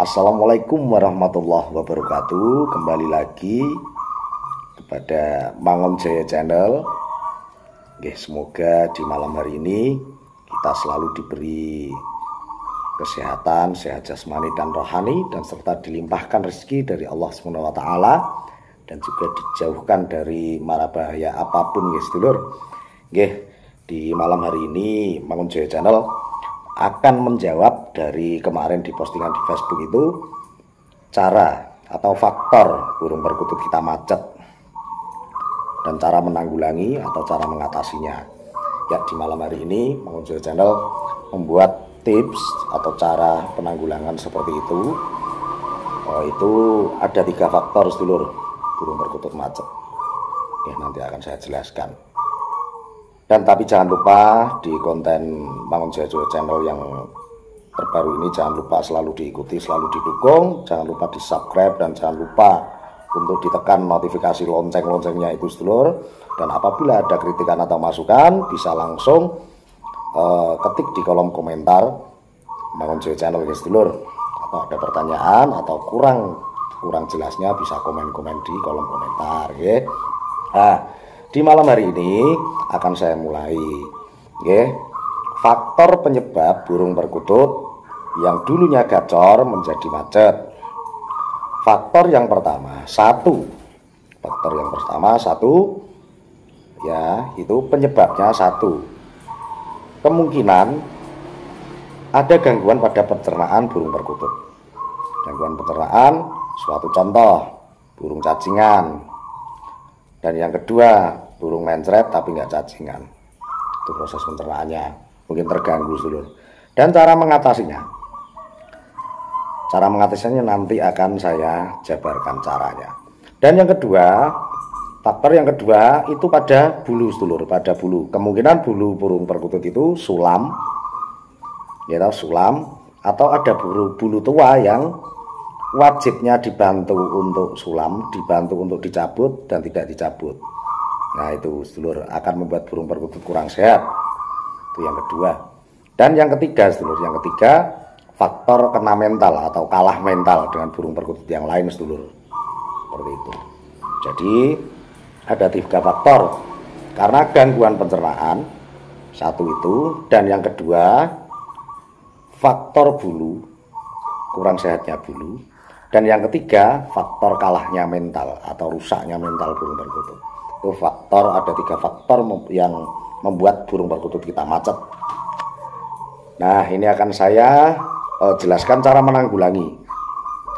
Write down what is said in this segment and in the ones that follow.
Assalamualaikum warahmatullahi wabarakatuh. Kembali lagi kepada Mangun Jaya Channel. Semoga di malam hari ini kita selalu diberi kesehatan, sehat jasmani dan rohani, dan serta dilimpahkan rezeki dari Allah SWT, dan juga dijauhkan dari mara bahaya apapun, sedulur. Di malam hari ini Mangun Jaya Channel akan menjawab dari kemarin di postingan di Facebook itu, cara atau faktor burung perkutut kita macet dan cara menanggulangi atau cara mengatasinya. Di malam hari ini Mangun Jaya Channel membuat tips atau cara penanggulangan seperti itu. Itu ada 3 faktor, sedulur, burung perkutut macet. Nanti akan saya jelaskan. Dan tapi jangan lupa di konten Mangun Jaya Channel yang terbaru ini, jangan lupa selalu diikuti, selalu didukung, jangan lupa di subscribe, dan jangan lupa untuk ditekan notifikasi lonceng-loncengnya itu, sedulur. Dan apabila ada kritikan atau masukan, bisa langsung ketik di kolom komentar Mangun Jaya Channel, sedulur. Atau ada pertanyaan atau kurang jelasnya, bisa komen-komen di kolom komentar, di malam hari ini akan saya mulai faktor penyebab burung perkutut yang dulunya gacor menjadi macet. Faktor yang pertama satu, itu penyebabnya satu, kemungkinan ada gangguan pada pencernaan burung perkutut. Gangguan pencernaan, suatu contoh burung cacingan. Dan yang kedua, burung mencret tapi nggak cacingan. Itu proses pencernaannya mungkin terganggu, sedulur. Dan cara mengatasinya nanti akan saya jabarkan caranya. Dan yang kedua, faktor yang kedua itu pada bulu, sedulur, pada bulu. Kemungkinan bulu burung perkutut itu sulam, atau ada bulu tua yang wajibnya dibantu untuk sulam, dibantu untuk dicabut dan tidak dicabut. Nah itu, sedulur, akan membuat burung perkutut kurang sehat. Itu yang kedua. Dan yang ketiga, sedulur, faktor kena mental atau kalah mental dengan burung perkutut yang lain, sedulur. Seperti itu. Jadi ada 3 faktor. Karena gangguan pencernaan, satu itu, dan yang kedua faktor bulu, kurang sehatnya bulu. Dan yang ketiga, faktor kalahnya mental atau rusaknya mental burung perkutut. Itu faktor, ada 3 faktor yang membuat burung perkutut kita macet. Nah, ini akan saya jelaskan cara menanggulangi.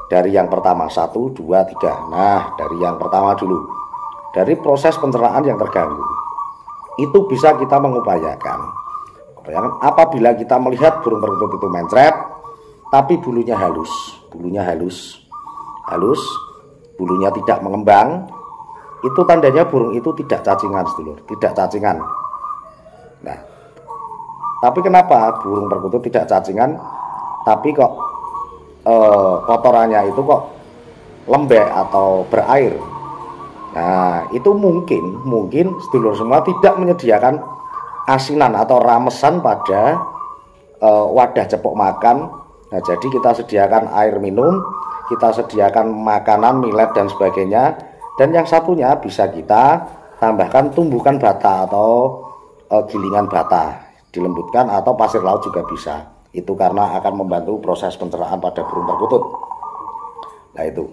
Dari yang pertama, 1, 2, 3. Nah, dari yang pertama dulu. Dari proses pencernaan yang terganggu. Itu bisa kita mengupayakan apabila kita melihat burung perkutut itu mencret, tapi bulunya halus, bulunya tidak mengembang, itu tandanya burung itu tidak cacingan, sedulur, tidak cacingan. Nah, tapi kenapa burung perkutut tidak cacingan tapi kok kotorannya itu kok lembek atau berair? Nah, itu mungkin sedulur semua tidak menyediakan asinan atau ramesan pada wadah cepok makan. Nah, jadi kita sediakan air minum, kita sediakan makanan, millet dan sebagainya. Dan yang satunya bisa kita tambahkan tumbukan bata atau gilingan bata, dilembutkan, atau pasir laut juga bisa. Itu karena akan membantu proses pencernaan pada burung perkutut. Nah itu.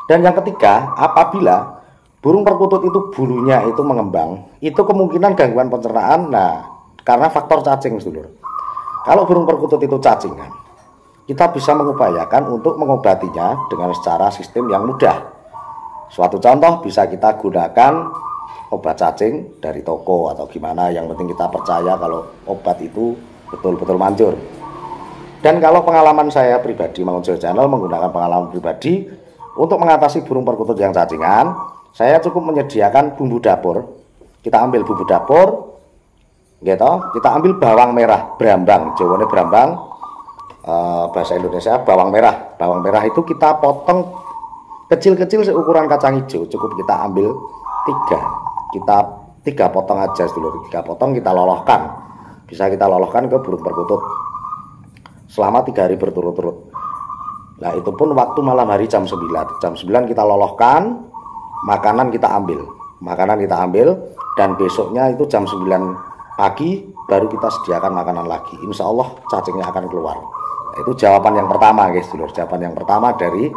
Dan yang ketiga, apabila burung perkutut itu bulunya itu mengembang, itu kemungkinan gangguan pencernaan. Nah, karena faktor cacing, sedulur. Kalau burung perkutut itu cacingan, kita bisa mengupayakan untuk mengobatinya dengan secara sistem yang mudah. Suatu contoh, bisa kita gunakan obat cacing dari toko atau gimana. Yang penting kita percaya kalau obat itu betul-betul manjur. Dan kalau pengalaman saya pribadi, Mangun Jaya Channel menggunakan pengalaman pribadi untuk mengatasi burung perkutut yang cacingan, saya cukup menyediakan bumbu dapur. Kita ambil bumbu dapur, kita ambil bawang merah, brambang, jawane brambang, bahasa Indonesia bawang merah. Bawang merah itu kita potong kecil-kecil seukuran kacang hijau, cukup kita ambil 3 potong aja, sedulur. 3 potong kita lolohkan, bisa kita lolohkan ke burung perkutut. selama 3 hari berturut-turut. Nah itu pun waktu malam hari jam 9. Jam 9 kita lolohkan, makanan kita ambil, dan besoknya itu jam 9 pagi baru kita sediakan makanan lagi. Insya Allah cacingnya akan keluar. Nah, itu jawaban yang pertama guys, dulur. Jawaban yang pertama dari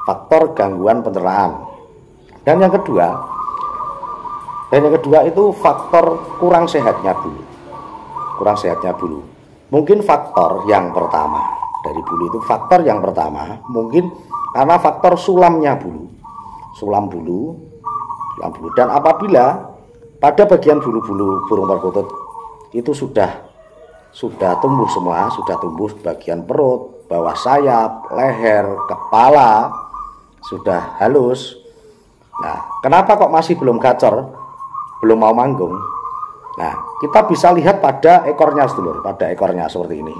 faktor gangguan pencernaan. Dan yang kedua itu faktor kurang sehatnya bulu. Mungkin faktor yang pertama dari bulu itu, faktor yang pertama mungkin karena faktor sulam bulu. Dan apabila pada bagian bulu-bulu burung perkutut itu sudah tumbuh semua, sudah tumbuh bagian perut, bawah sayap, leher, kepala sudah halus. Nah, kenapa kok masih belum gacor, belum mau manggung? Nah, kita bisa lihat pada ekornya, sedulur, pada ekornya seperti ini.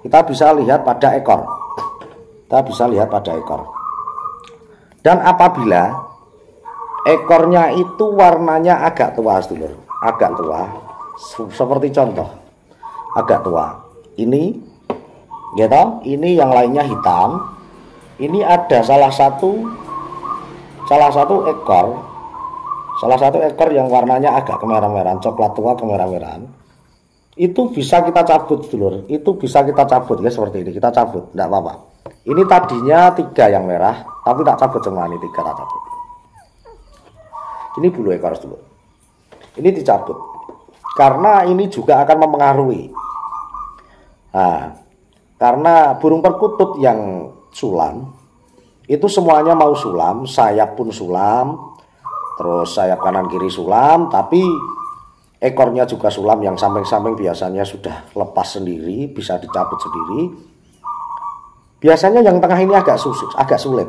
Kita bisa lihat pada ekor. Dan apabila ekornya itu warnanya agak tua, sedulur, agak tua, seperti contoh, agak tua. Ini, gitu, ini yang lainnya hitam. Ini ada salah satu ekor yang warnanya agak kemerah-merahan, coklat tua kemerah-merahan. Itu bisa kita cabut, sedulur. Itu bisa kita cabut ya, seperti ini. Kita cabut, enggak apa-apa. Ini tadinya 3 yang merah, tapi tak cabut semua, ini 3 tak cabut. Ini bulu ekor, sedulur. Ini dicabut. Karena ini juga akan mempengaruhi. Nah, karena burung perkutut yang sulam itu semuanya mau sulam, sayap pun sulam, terus sayap kanan kiri sulam, tapi ekornya juga sulam, yang samping-samping biasanya sudah lepas sendiri, bisa dicabut sendiri. Biasanya yang tengah ini agak sulit,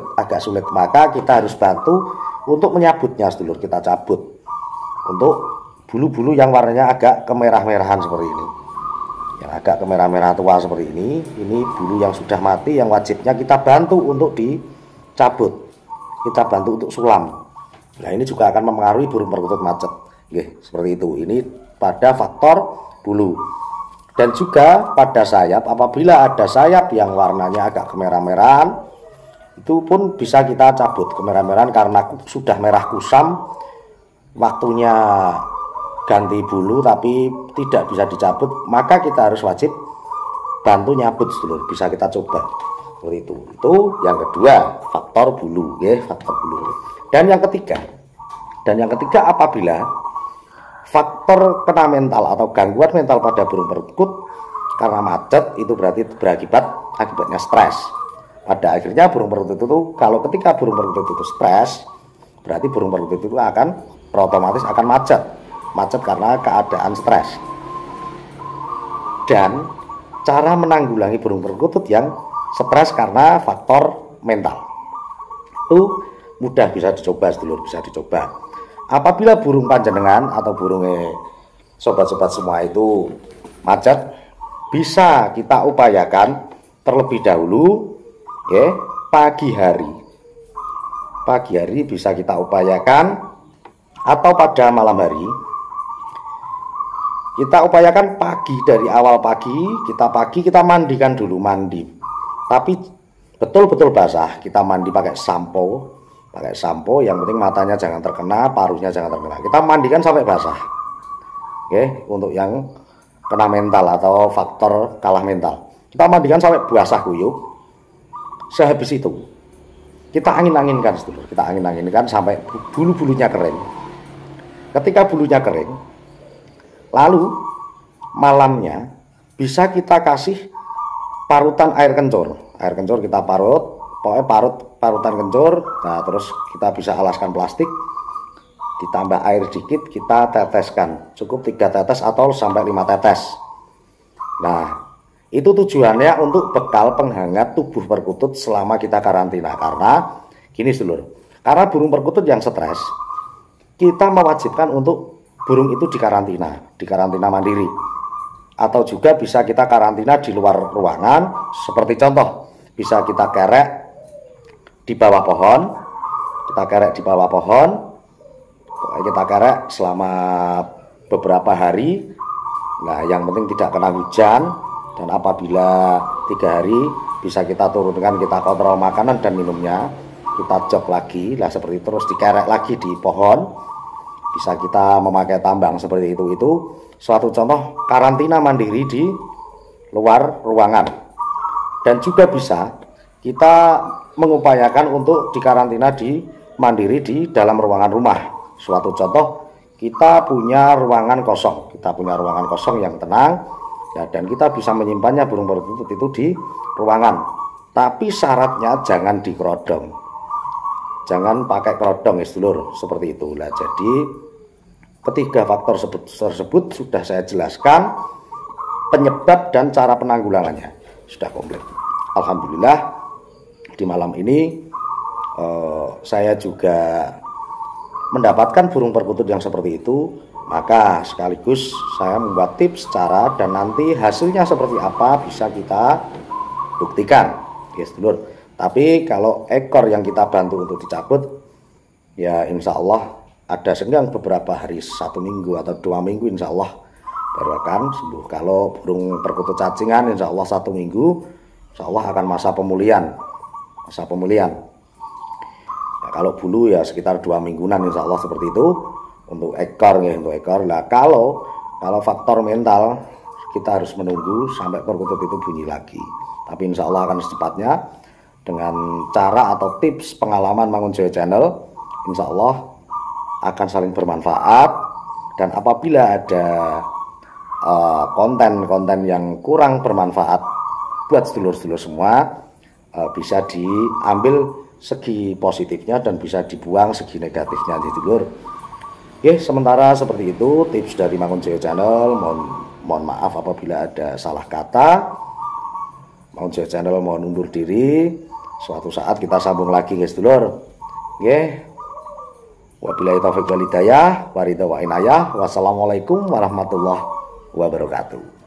maka kita harus bantu untuk menyabutnya, sedulur. Kita cabut untuk bulu-bulu yang warnanya agak kemerah-merahan seperti ini. Yang agak kemerah-merah tua seperti ini bulu yang sudah mati, yang wajibnya kita bantu untuk dicabut, kita bantu untuk sulam. Nah ini juga akan mempengaruhi burung perkutut macet. Oke, seperti itu. Ini pada faktor bulu. Dan juga pada sayap, apabila ada sayap yang warnanya agak kemerah-merahan, itu pun bisa kita cabut kemerah-merahan karena sudah merah kusam, waktunya ganti bulu tapi tidak bisa dicabut, maka kita harus wajib bantu nyabut, sedulur. Bisa kita coba seperti itu. Itu yang kedua, faktor bulu, ya, faktor bulu. Dan yang ketiga apabila faktor kena mental atau gangguan mental pada burung perkutut karena macet, itu berarti akibatnya stres. Pada akhirnya burung perkutut itu, kalau ketika burung perkutut itu stres, berarti burung perkutut itu akan otomatis akan macet karena keadaan stres. Dan cara menanggulangi burung perkutut yang stres karena faktor mental itu mudah, bisa dicoba, sedulur, bisa dicoba. Apabila burung panjenengan atau burung sobat-sobat semua itu macet, bisa kita upayakan terlebih dahulu ya, pagi hari bisa kita upayakan, atau pada malam hari. Kita upayakan pagi, dari awal pagi kita mandikan dulu, tapi betul-betul basah. Kita mandi pakai sampo, yang penting matanya jangan terkena, paruhnya jangan terkena. Kita mandikan sampai basah. Oke, untuk yang kena mental atau faktor kalah mental, kita mandikan sampai basah kuyup. Sehabis itu kita angin-anginkan, sedulur. Kita angin-anginkan sampai bulu-bulunya kering. Ketika bulunya kering, lalu malamnya bisa kita kasih parutan air kencur. Air kencur kita parut, pokoknya parutan kencur. Nah, terus kita bisa alaskan plastik, ditambah air dikit, kita teteskan. Cukup 3 tetes atau sampai 5 tetes. Nah, itu tujuannya untuk bekal penghangat tubuh perkutut selama kita karantina. Karena gini, sedulur, karena burung perkutut yang stres, kita mewajibkan untuk burung itu dikarantina mandiri, atau juga bisa kita karantina di luar ruangan. Seperti contoh, bisa kita kerek di bawah pohon, kita kerek selama beberapa hari. Nah, yang penting tidak kena hujan, Dan apabila 3 hari bisa kita turunkan, kita kontrol makanan dan minumnya, kita jok lagi lah seperti itu, terus dikerek lagi di pohon, bisa kita memakai tambang seperti itu suatu contoh karantina mandiri di luar ruangan. Dan juga bisa kita mengupayakan untuk dikarantina di mandiri di dalam ruangan rumah. Suatu contoh, kita punya ruangan kosong, yang tenang ya, dan kita bisa menyimpannya burung perkutut itu di ruangan. Tapi syaratnya jangan dikerodong, jangan pakai kerodong ya sedulur, seperti itu lah. Jadi ketiga faktor tersebut sudah saya jelaskan, penyebab dan cara penanggulangannya sudah komplit. Alhamdulillah di malam ini saya juga mendapatkan burung perkutut yang seperti itu, maka sekaligus saya membuat tips cara, dan nanti hasilnya seperti apa bisa kita buktikan ya sedulur. Tapi kalau ekor yang kita bantu untuk dicabut, ya insya Allah ada senggang beberapa hari, 1 minggu atau 2 minggu insya Allah baru akan sembuh. Kalau burung perkutut cacingan insya Allah 1 minggu, insya Allah akan masa pemulihan. Ya, kalau bulu ya sekitar 2 mingguan insya Allah seperti itu untuk ekor ya, untuk ekor. Nah kalau faktor mental kita harus menunggu sampai perkutut itu bunyi lagi. Tapi insya Allah akan secepatnya dengan cara atau tips pengalaman Mangun Jaya Channel, insya Allah akan saling bermanfaat. Dan apabila ada konten-konten yang kurang bermanfaat buat sedulur-sedulur semua, bisa diambil segi positifnya dan bisa dibuang segi negatifnya sedulur. Oke, sementara seperti itu tips dari Mangun Jaya Channel. Mohon maaf apabila ada salah kata. Mangun Jaya Channel mohon undur diri. Suatu saat kita sambung lagi guys dulur. Oke. Wabillahi taufiq wal hidayah, waridha wa inayah. Wassalamualaikum warahmatullahi wabarakatuh.